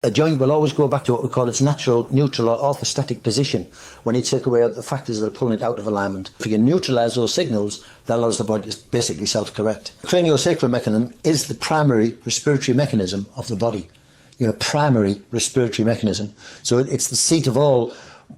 A joint will always go back to what we call its natural, neutral or orthostatic position when you take away the factors that are pulling it out of alignment. If you can neutralise those signals, that allows the body to basically self-correct. The craniosacral mechanism is the primary respiratory mechanism of the body. Primary respiratory mechanism. So it's the seat of all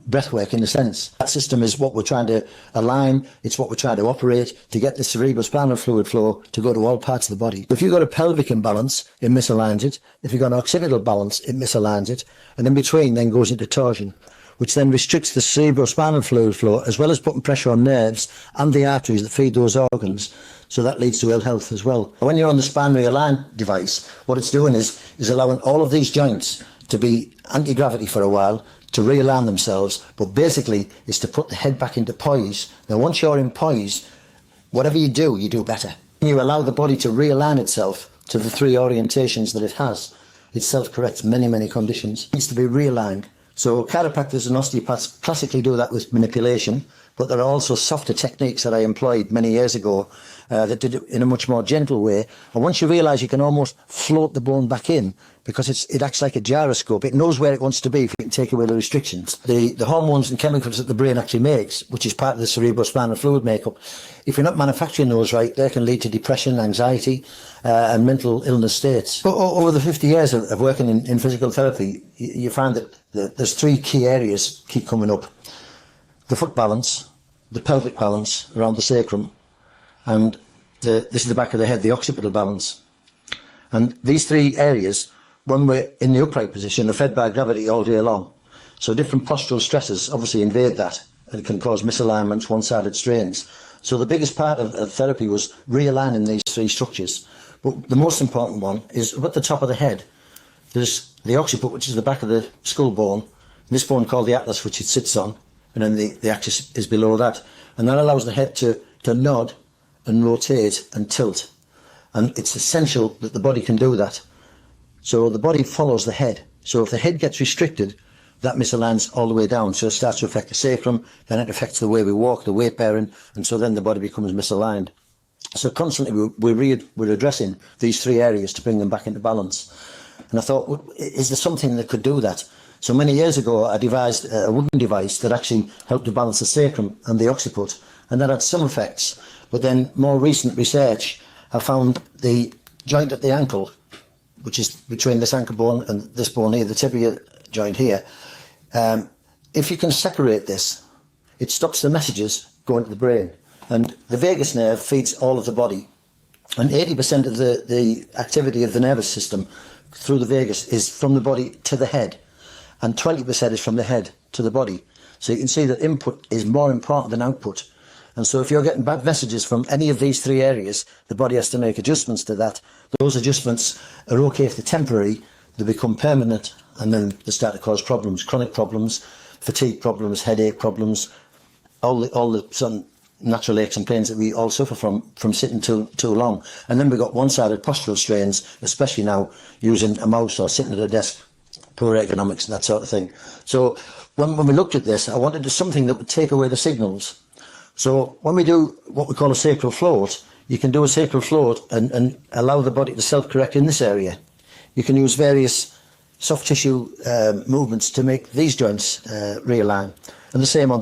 breathwork in a sense. That system is what we're trying to align, it's what we're trying to operate to get the cerebrospinal fluid flow to go to all parts of the body. If you've got a pelvic imbalance, it misaligns it. If you've got an occipital balance, it misaligns it. And in between then goes into torsion, which then restricts the cerebrospinal fluid flow as well as putting pressure on nerves and the arteries that feed those organs. So that leads to ill health as well. When you're on the spine realign device, what it's doing is allowing all of these joints to be anti-gravity for a while, to realign themselves, but basically is to put the head back into poise. Now once you're in poise, whatever you do better. You allow the body to realign itself to the three orientations that it has. It self-corrects many conditions. It needs to be realigned. So chiropractors and osteopaths classically do that with manipulation, but there are also softer techniques that I employed many years ago that did it in a much more gentle way. And once you realise you can almost float the bone back in, because it acts like a gyroscope. It knows where it wants to be if you can take away the restrictions. The hormones and chemicals that the brain actually makes, which is part of the cerebrospinal fluid makeup, if you're not manufacturing those right, they can lead to depression, anxiety, and mental illness states. But over the 50 years of working in physical therapy, you find that there's three key areas keep coming up. The foot balance, the pelvic balance around the sacrum, and this is the back of the head, the occipital balance. And these three areas, when we're in the upright position, are fed by gravity all day long. So different postural stresses obviously invade that and can cause misalignments, one-sided strains. So the biggest part of therapy was realigning these three structures. But the most important one is at the top of the head. There's the occiput, which is the back of the skull bone, this bone called the atlas, which it sits on, and then the axis is below that. And that allows the head to nod and rotate and tilt. And it's essential that the body can do that. So the body follows the head. So if the head gets restricted, that misaligns all the way down. So it starts to affect the sacrum, then it affects the way we walk, the weight bearing, and so then the body becomes misaligned. So constantly we're addressing these three areas to bring them back into balance. And I thought, is there something that could do that? So many years ago, I devised a wooden device that actually helped to balance the sacrum and the occiput, and that had some effects. But then more recent research, I found the joint at the ankle, which is between this ankle bone and this bone here, the tibia joint here. If you can separate this, it stops the messages going to the brain. And the vagus nerve feeds all of the body. And 80% of the activity of the nervous system through the vagus is from the body to the head. And 20% is from the head to the body. So you can see that input is more important than output. And so if you're getting bad messages from any of these three areas, the body has to make adjustments to that. Those adjustments are okay if they're temporary, they become permanent, and then they start to cause problems, chronic problems, fatigue problems, headache problems, all the sudden natural aches and pains that we all suffer from sitting too long. And then we've got one-sided postural strains, especially now using a mouse or sitting at a desk, poor ergonomics and that sort of thing. So when we looked at this, I wanted something that would take away the signals. So when we do what we call a sacral float, you can do a sacral float and allow the body to self-correct in this area. You can use various soft tissue movements to make these joints realign. And the same on